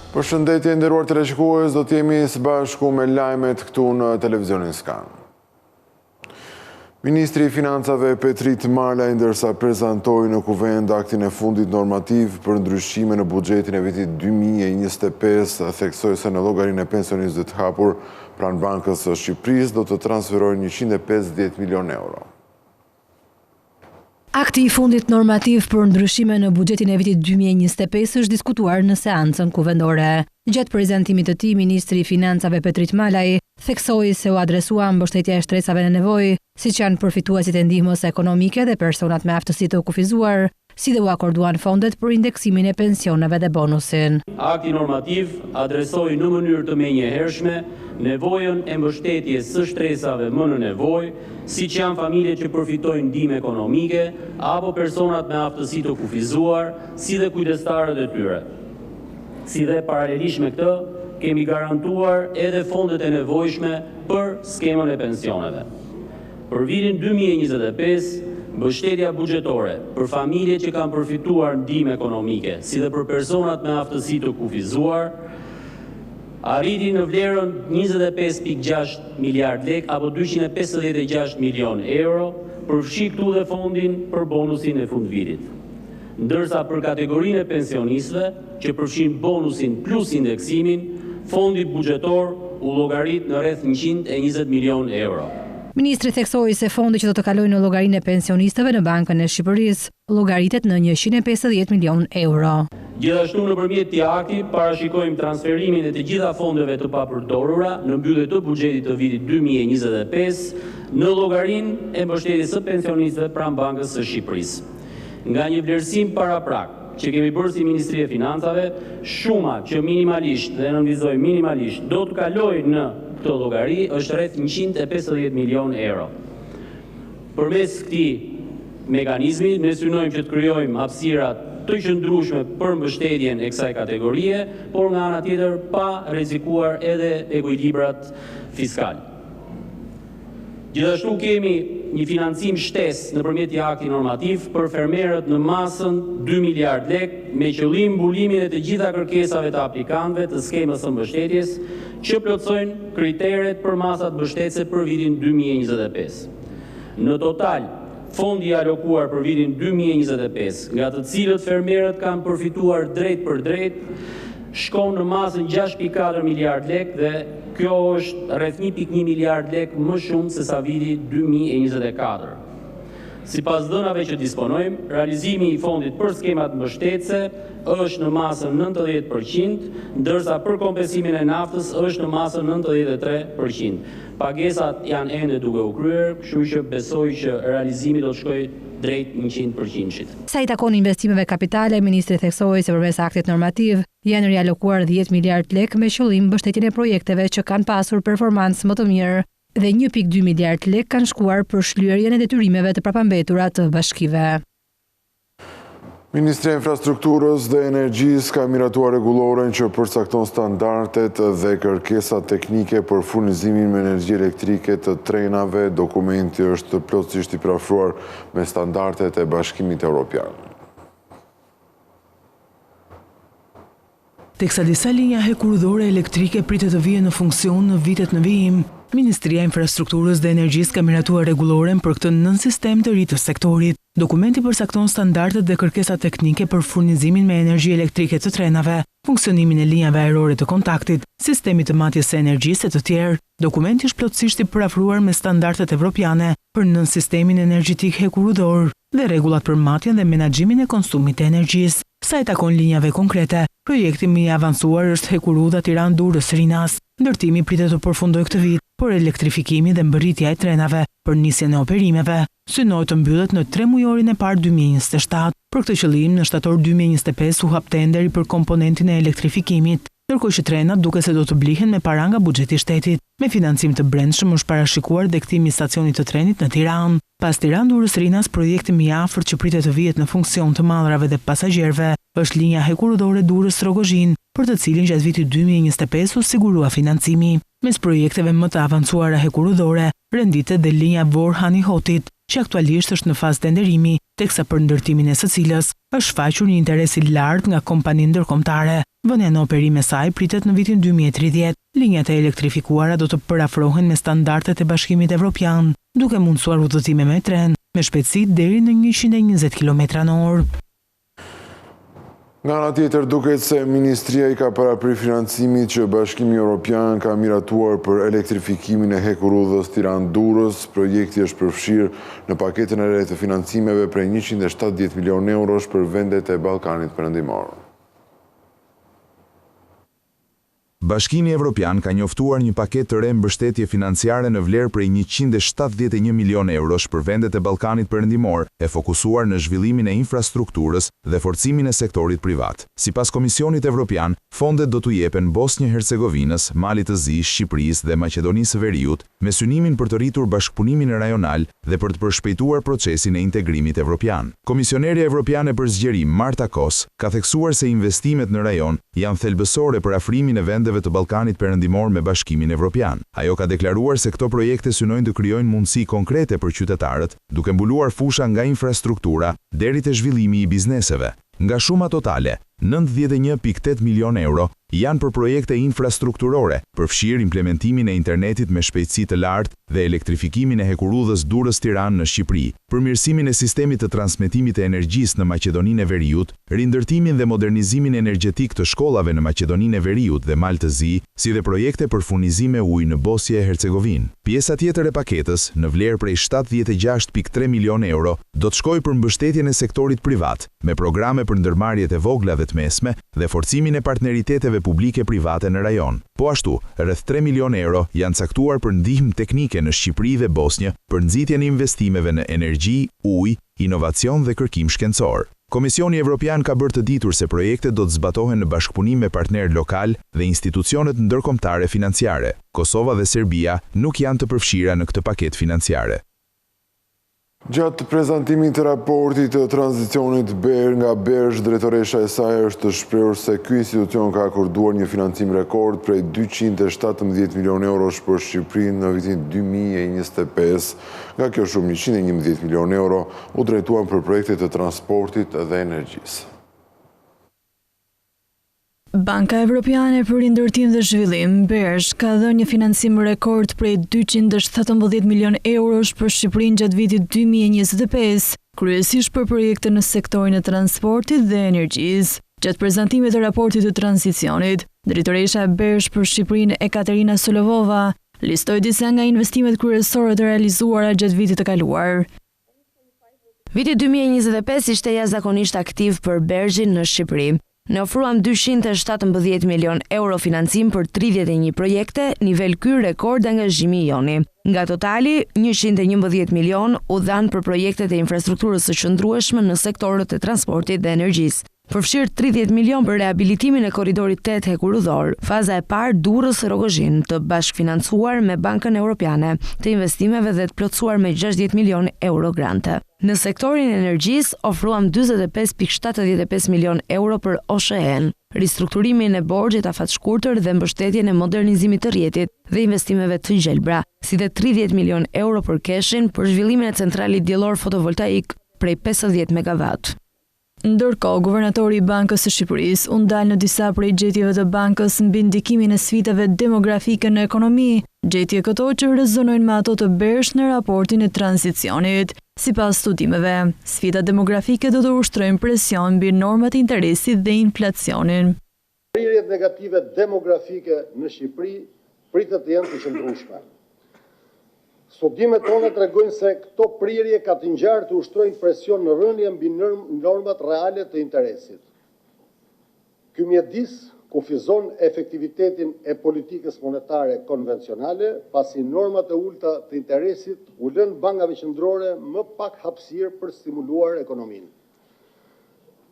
Përshëndetje nderuar teleshikues, do t'jemi së bashku me lajmet këtu në televizionin Skan. Ministri i Financave Petrit Malaj ndërsa prezantoi në Kuvend aktin e fundit normativ për ndryshime në buxhetin e vitit 2025, theksoi se në llogarinë e pensionistëve të hapur pranë Bankës së Shqipërisë do të transferojnë 150 milion euro. Akti i fundit normativ për ndryshime në buxhetin e vitit 2025 është diskutuar në seancën kuvendore. Gjatë prezantimit të tij, Ministri i Financave Petrit Malaj theksoi se u adresua mbështetja e shtresave në nevojë, siç janë përfituesit e ndihmës ekonomike dhe personat me aftësi të kufizuar, si dhe u akorduan fondet për indeksimin e pensioneve dhe bonusin. Akti normativ adresoi në mënyrë të menjëhershme nevojën e mbështetjes së shtresave më në nevojë, siç janë familjet që përfitojnë ndihmë ekonomike apo personat me aftësi të kufizuar, si dhe kujdestarët e tyre. Si dhe paralelisht me këtë, kemi garantuar edhe fondet e nevojshme për skemën e pensioneve. Për vitin 2025, mbështetja buxhetore për familjet që kanë përfituar ndihmë ekonomike, si dhe për personat me aftësi të kufizuar, arriti në vlerën 25.6 miliard lek apo 256 milion euro, përfshi këtu dhe fondin për bonusin e fundvitit. Ndërsa për kategorinë e pensionistëve, që përfshin bonusin plus indeksimin, fondi buxhetor u llogarit në rreth 120 milion euro. Ministri theksoi se fondi që do të kalojë në llogarinë e pensionistëve në Bankën e Shqipërisë llogaritet në 150 milion euro. Gjithashtu nëpërmjet këtij akti parashikojmë transferimin e të gjitha fondeve të papërdorura në mbyllje të buxhetit të vitit 2025 në llogarinë e mbështetjes së pensionistëve pranë Bankës së Shqipërisë. Nga një vlerësim paraprak që kemi bërë si Ministri e Financave, shuma që minimalisht dhe nënvizoj minimalisht do të kalojë në këtë llogari është rreth 150 milion euro. Përmes këtij mekanizmi ne synojmë që të krijojmë hapësira të qëndrueshme për mbështetjen e kësaj kategorie, por nga ana tjetër pa rrezikuar edhe ekuilibrat fiskal. Gjithashtu kemi një financim shtesë nëpërmjet një akti normativ për fermerët në masën 2 miliard lek me qëllim mbulimin e të gjitha kërkesave të aplikantëve të skemës së mbështetjes që plotësojnë kriteret për masat mbështetëse për vitin 2025. Në total, fondi i alokuar për vitin 2025, nga të cilët fermerët kanë përfituar drejt për drejt, shkon në masën 6.4 miliard lek dhe kjo është rreth 1.1 miliard lek më shumë se sa viti 2024. Sipas dhënave që disponojmë, realizimi i fondit për skemat mbështetëse është në masën 90%, ndërsa për kompensimin e naftës është në masën 93%. Pagesat janë ende duke u kryer, kështu që besoj që realizimi do të shkojë drejt 100%. Sa i takon investimeve kapitale, ministri theksoi se përmes aktit normativ janë rialokuar 10 miliard lek me qëllim mbështetjen e projekteve që kanë pasur performancë më të mirë dhe 1.2 miliard lek kanë shkuar për shlyerjen e detyrimeve të prapambetura të bashkive. Ministria e Infrastrukturës dhe Energjisë ka miratuar rregulloren që përcakton standardet dhe kërkesat teknike për furnizimin me energji elektrike të trenave. Dokumenti është plotësisht i parafruar me standardet e Bashkimit Evropian. Teksa disa linja hekurudhore elektrike pritet të vijë në funksion në vitet në vijim, Ministria e Infrastrukturës dhe Energjisë ka miratuar rregulloren për këtë nën sistem të ri të sektorit. Dokumenti përcakton standardet dhe kërkesat teknike për furnizimin me energji elektrike të trenave, funksionimin e linjave ajrore të kontaktit, sistemit të matjes së energjisë e të tjerë. Dokumenti është plotësisht i parafruar me standardet evropiane për nën sistemin energjetik hekurudhor dhe rregullat për matjen dhe menaxhimin e konsumit të energjisë. Sa i takon linjave konkrete, projekti më i avancuar është Hekurudha Tiranë-Durrës-Rinas. Ndërtimi pritet të përfundojë këtë vit, por elektrifikimi dhe mbërritja e trenave për nisjen e operimeve synohet të mbyllet në 3 mujorin e parë 2027. Për këtë qëllim, në shtator 2025 u hap tenderi për komponentin e elektrifikimit, ndërkohë që trenat duke se do të blihen me para nga buxheti i shtetit. Me financim të brendshëm është parashikuar dektimi i stacionit të trenit në Tiranë. Pas Tiranë-Durrës-Rinas, projekti më i afërt që pritet të vihet në funksion të mallrave dhe pasagjerëve është linja hekurudhore Durrës-Rogozhin, për të cilin gjatë vitit 2025 u sigurua financimi. Mes projekteve më të avancuara hekurudhore, renditet dhe linja Vorhani-Hotit, që aktualisht është në fazë tenderimi, teksa për ndërtimin e së cilës është shfaqur një interes i lartë nga kompaninë ndërkombëtare. Vënia në operim e saj pritet në vitin 2030. Linjat e elektrifikuara do të përafrohen me standardet e Bashkimit Evropian, duke mundësuar udhëtime me tren me shpejtësi deri në 120 km/h. Nga ana tjetër, duket se Ministria i ka paraprir financimit që Bashkimi Evropian ka miratuar për elektrifikimin e hekurudhës Tiranë-Durrës. Projekti është përfshirë në paketën e re të financimeve prej 170 milion eurosh për vendet e Ballkanit Perëndimor. Bashkimi Evropian ka njoftuar një paket të re mbështetje financiare në vlerë prej 171 milion eurosh për vendet e Ballkanit Perëndimor, e fokusuar në zhvillimin e infrastrukturës dhe forcimin e sektorit privat. Sipas Komisionit Evropian, fondet do t'u jepen Bosnjë-Hercegovinës, Malit të Zi, Shqipërisë dhe Maqedonisë së Veriut, me synimin për të rritur bashkëpunimin rajonal dhe për të përshpejtuar procesin e integrimit evropian. Komisionerja Evropiane për zgjerim, Marta Kos, ka theksuar se investimet në rajon janë thelbësore për afrimin e vendeve të Ballkanit Perëndimor me Bashkimin Evropian. Ajo ka deklaruar se këto projekte synojnë të krijojnë mundësi konkrete për qytetarët, duke mbuluar fusha nga infrastruktura deri te zhvillimi i bizneseve. Nga shuma totale, 91.8 milion euro janë për projekte infrastrukturore, përfshirë implementimin e internetit me shpejtësi të lartë dhe elektrifikimin e hekurudhës Durrës-Tiranë në Shqipëri, përmirësimin e sistemit të transmetimit të energjisë në Maqedoninë e Veriut, rindërtimin dhe modernizimin energjetik të shkollave në Maqedoninë e Veriut dhe Mal të Zi, si dhe projekte për furnizim me ujë në Bosnjë e Hercegovinë. Pjesa tjetër e paketës, në vlerë prej 76.3 milion euro, do të shkojë për mbështetjen e sektorit privat, me programe për ndërmarrjet e vogla dhe të mesme dhe forcimin e partneriteteve publike-private në rajon. Po ashtu, rreth 3 milion euro janë caktuar për ndihmë teknike në Shqipëri dhe Bosnjë për nxitjen e investimeve në energji, ujë, inovacion dhe kërkim shkencor. Komisioni Evropian ka bërë të ditur se projektet do të zbatohen në bashkëpunim me partnerë lokal dhe institucionet ndërkombëtare financiare. Kosova dhe Serbia nuk janë të përfshira në këtë paket financiare. Gjatë prezantimit të raportit të tranzicionit BER nga BERSH, drejtoresha e saj është shprehur se ky institucion ka akorduar një financim rekord prej 217 milion eurosh për Shqipërinë në vitin 2025. Nga kjo shumë 111 milion euro u drejtuan për projekte të transportit dhe energjisë. Banka Evropiane për Rindërtim dhe Zhvillim, BERSH, ka dhënë një financim rekord prej 217 milion eurosh për Shqipërinë gjatë vitit 2025, kryesisht për projekte në sektorin e transportit dhe energjisë. Gjatë prezantimit të raportit të tranzicionit, drejtoresha e BERSH për Shqipërinë Ekaterina Solovova listoi disa nga investimet kryesore të realizuara gjatë vitit të kaluar. Viti 2025 ishte jashtëzakonisht aktiv për BERSH-in në Shqipëri. Ne ofruam 217 milion euro financim për 31 projekte, nivel ky rekord angazhimi i joni. Nga totali, 111 milion u dhanë për projektet e infrastrukturës së qëndrueshme në sektorët e transportit dhe energjisë. Përfshirë 30 milion për rehabilitimin e korridorit 8 hekurudhor, faza e parë Durrës-Rogozhin, të bashkëfinancuar me Bankën Evropiane të investimeve dhe të plotësuar me 60 milion euro grante. Në sektorin e energjisë ofruam 45.75 milion euro për OSHE-n, ristrukturimin e borxhit afatshkurtër dhe mbështetjen e modernizimit të rrjetit dhe investimeve të gjelbra, si dhe 30 milion euro për keshin për zhvillimin e centralit diellor fotovoltaik prej 50 MW. Ndërkohë, guvernatori i Bankës së Shqipërisë u ndal në disa prej gjetjeve të bankës mbi ndikimin e sfidave demografike në ekonomi, gjetje këto që rezonojnë me ato të BERSH në raportin e tranzicionit. Sipas studimeve, sfidat demografike do të ushtrojnë presion mbi normat e interesit dhe inflacionin. Prirjet negative demografike në Shqipëri pritet të jenë të qëndrueshme. Studimet tona tregojnë se këto prirje ka të ngjarë të ushtrojnë presion në rënje mbi normat reale të interesit. Ky mjedis kufizon efektivitetin e politikës monetare konvencionale, pasi normat e ulta të interesit u lënë bankave qendrore më pak hapësirë për stimuluar ekonominë.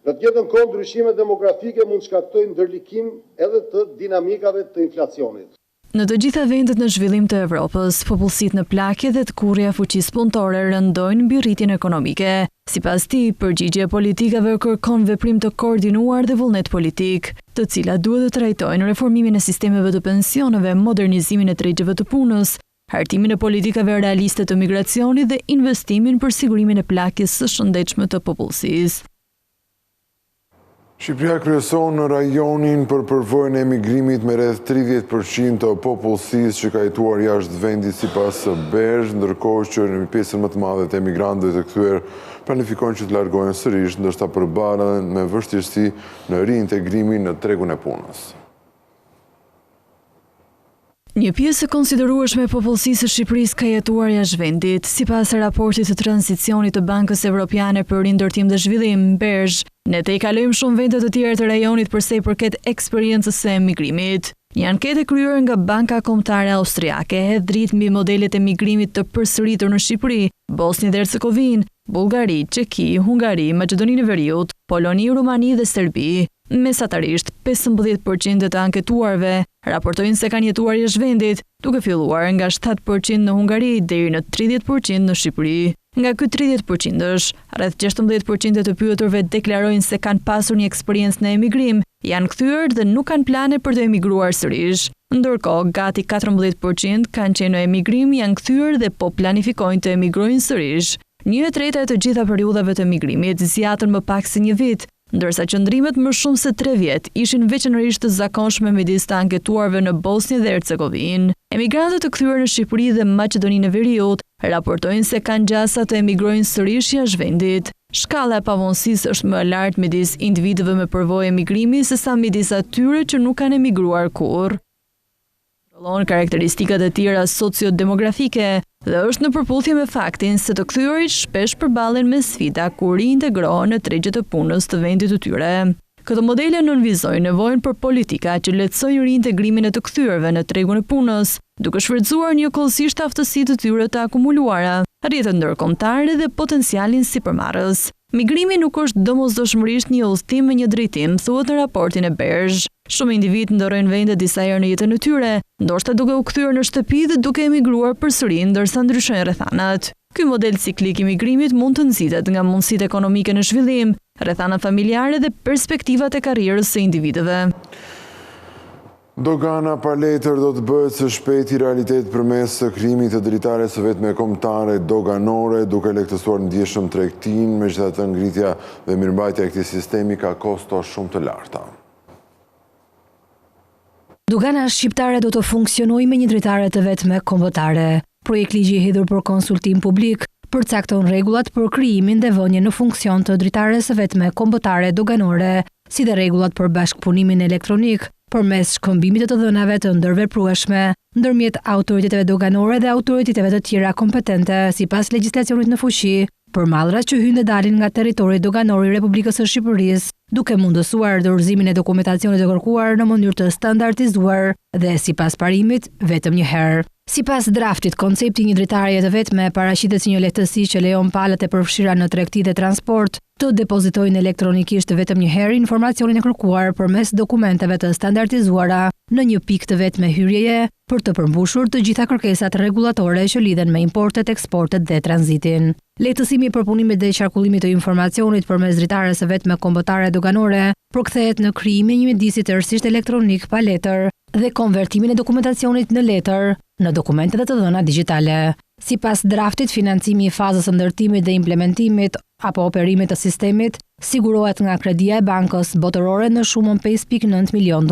Në të njëjtën kohë, ndryshimet demografike mund të shkaktojnë ndërlikim edhe të dinamikave të inflacionit. Në të gjitha vendet në zhvillim të Evropës, popullsitë në plagje dhe të kurrja fuqisë punëtore rëndojnë mbi rritjen ekonomike. Sipas tij, përgjigjja e politikave kërkon veprim të koordinuar dhe vullnet politik, të cilat duhet të trajtojnë reformimin e sistemeve të pensioneve, modernizimin e tregjeve të punës, hartimin e politikave realiste të migracionit dhe investimin për sigurimin e plakjes së shëndetshme të popullsisë. Shqipëria kryeson në rajonin për përvojën e emigrimit me rreth 30% të popullsisë që ka jetuar jashtë vendit sipas Bergj, ndërkohë që në pjesën më të madhe të emigrantëve të kthyer planifikojnë që të largohen sërish, ndërsa përballën me vështirësi në riintegrimin në tregun e punës. Një pjesë e konsiderueshme e popullsisë së Shqipërisë ka jetuar jashtë vendit, sipas raportit të tranzicionit të Bankës Evropiane për Rindërtim dhe Zhvillim, Bergj. Ne të i kalojmë shumë vende të tjera të rajonit përsa i përket eksperiencës së emigrimit. Një anketë e kryer nga Banka Kombëtare Austriake hedh dritë mbi modelet e emigrimit të përsëritur në Shqipëri, Bosnjë dhe Hercegovinë, Bullgari, Çeki, Hungari, Maqedoninë e Veriut, Poloni, Rumani dhe Serbi. Mesatarisht, 15% të anketuarve raportojnë se kanë jetuar jashtë vendit, duke filluar nga 7% në Hungari deri në 30% në Shqipëri. Nga ky 30%, rreth 16% të pyeturve deklarojnë se kanë pasur një eksperiencë në emigrim, janë kthyer dhe nuk kanë plane për të emigruar sërish. Ndërkohë, gati 14% kanë qenë në emigrim, janë kthyer dhe po planifikojnë të emigrojnë sërish. 1/3 e të gjitha periudhave të emigrimit zgjatën më pak se një vit, ndërsa qëndrimet më shumë se 3 vjet ishin veçanërisht të zakonshme midis të anketuarve në Bosnjë dhe Hercegovinë. Emigrantët të kthyer në Shqipëri dhe Maqedoninë e Veriut raportojnë se kanë gjasa të emigrojnë sërish jashtë vendit. Shkalla e pavonësisë është më e lartë midis individëve me përvojë emigrimi sesa midis atyre që nuk kanë emigruar kurrë. Kontrollon karakteristikat e tjera sociodemografike dhe është në përputhje me faktin se të kthyerit shpesh përballen me sfida kur riintegrohen në tregjet e punës të vendit të tyre. Këto modele nënvizojnë nevojën për politika që lehtësojnë riintegrimin e të kthyrëve në tregun e punës, duke shfrytzuar njëkohësisht aftësitë të tyre të akumuluara, rrjetet ndërkombëtare dhe potencialin sipërmarrës. Migrimi nuk është domosdoshmërisht një udhëtim me një drejtim, thuhet në raportin e Bergj. Shumë individ ndorrojnë vende disa herë në jetën e tyre, ndoshta duke u kthyer në shtëpi dhe duke emigruar përsëri ndërsa ndryshojnë rrethanat. Ky model ciklik i migrimit mund të nxitet nga mundësitë ekonomike në zhvillim, rrethanat familjare dhe perspektivat e karrierës së individëve. Dogana pa letër do të bëhet së shpejti realitet përmes së krijimit të dritares së vetme kombëtare doganore, duke lehtësuar ndjeshëm tregtinë, megjithatë ngritja dhe mirëmbajtja e këtij sistemi ka kosto shumë të larta. Dogana shqiptare do të funksionojë me një dritare të vetme kombëtare. Projekt ligji i hedhur për konsultim publik përcakton rregullat për krijimin dhe vënien në funksion të dritares së vetme kombëtare doganore, si dhe rregullat për bashkëpunimin elektronik përmes shkëmbimit të dhënave të ndërveprueshme ndërmjet autoriteteve doganore dhe autoriteteve të tjera kompetente sipas legjislacionit në fuqi për mallrat që hyjnë dhe dalin nga territori doganor i Republikës së Shqipërisë, duke mundësuar dorëzimin e dokumentacionit të kërkuar në mënyrë të standardizuar dhe sipas parimit vetëm një herë. Sipas draftit, koncepti një dritarie të vetme paraqitet si një lehtësi që lejon palët e përfshira në tregti dhe transport të depozitojnë elektronikisht vetëm një herë informacionin e kërkuar përmes dokumenteve të standardizuara në një pikë të vetme hyrjeje për të përmbushur të gjitha kërkesat rregullatore që lidhen me importet, eksportet dhe tranzitin. Lehtësimi i përpunimit dhe qarkullimit të informacionit përmes dritares së vetme kombëtare doganore përkthehet në krijimin e një mjedisi tërësisht elektronik pa letër dhe konvertimin e dokumentacionit në letër në dokumente dhe të dhëna digjitale. Sipas draftit, financimi i fazës së ndërtimit dhe implementimit apo operimit të sistemit sigurohet nga kredia e bankës botërore në shumën $5.9 milion,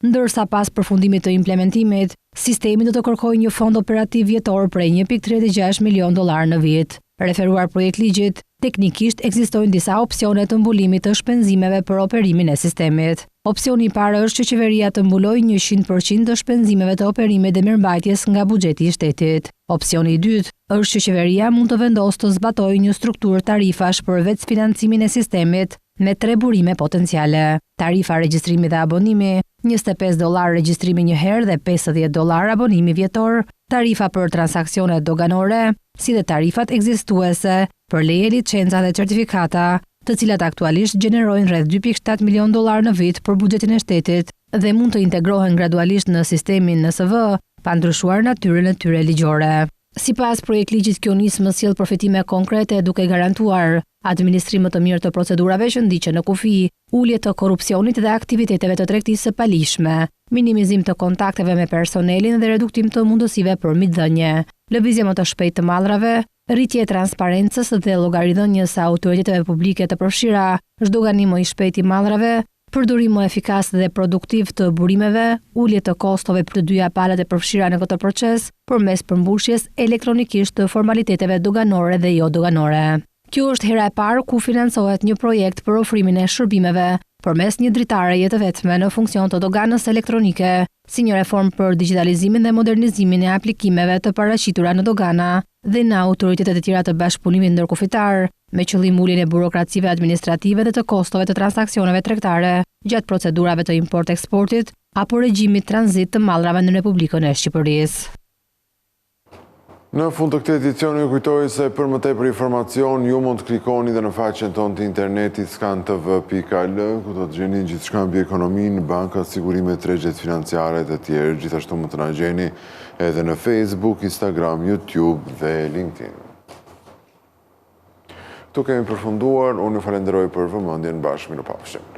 ndërsa pas përfundimit të implementimit, sistemi do të kërkojë një fond operativ vjetor prej $1.36 milion në vit. Referuar projekt ligjit, teknikisht ekzistojnë disa opsione të mbulimit të shpenzimeve për operimin e sistemit. Opsioni i parë është që qeveria të mbulojë 100% të shpenzimeve të operimit dhe mirëmbajtjes nga buxheti i shtetit. Opsioni i dytë është që qeveria mund të vendosë të zbatojë një strukturë tarifash për vetë financimin e sistemit me 3 burime potenciale. Tarifa regjistrimi dhe abonimi, $25 regjistrimi një herë dhe $50 abonimi vjetor, tarifa për transaksionet doganore, si dhe tarifat ekzistuese për leje, licenca dhe certifikata, të cilat aktualisht gjenerojnë rreth $2.7 milion në vit për buxhetin e shtetit dhe mund të integrohen gradualisht në sistemin NSV, pa ndryshuar natyrën e tyre ligjore. Sipas projekt ligjit, kjo nismë sjell përfitime konkrete duke garantuar administrim më të mirë të procedurave që ndiqen në kufi, ulje të korrupsionit dhe aktiviteteve të tregtisë së palishme, minimizim të kontakteve me personelin dhe reduktim të mundësive për midhënie, lëvizje më të shpejtë të mallrave, rritje e transparencës dhe llogaridhënies së autoriteteve publike të përfshira, zhdoganim më i shpejtë i mallrave, përdorim më efikas dhe produktiv të burimeve, ulje të kostove për të dyja palët e përfshira në këtë proces, përmes përmbushjes elektronikisht të formaliteteve doganore dhe jo doganore. Kjo është hera e parë ku financohet një projekt për ofrimin e shërbimeve përmes një dritareje të vetme në funksion të doganës elektronike, si një reformë për digitalizimin dhe modernizimin e aplikimeve të paraqitura në dogana dhe në autoritetet e tjera të bashkëpunimit ndërkufitar, me qëllim uljen e burokracive administrative dhe të kostove të transaksioneve tregtare gjatë procedurave të import-eksportit apo regjimit tranzit të mallrave në Republikën e Shqipërisë. Në fund të këtij edicioni ju kujtoj se për më tepër informacion ju mund të klikoni dhe në faqen tonë të internetit skantv.al, ku do të gjeni gjithçka mbi ekonominë, bankat, sigurimet, tregjet financiare dhe të tjerë. Gjithashtu mund të na gjeni edhe në Facebook, Instagram, YouTube dhe LinkedIn. Tu kemi përfunduar, unë ju falenderoj për vëmendjen, bashkë mirupafshim.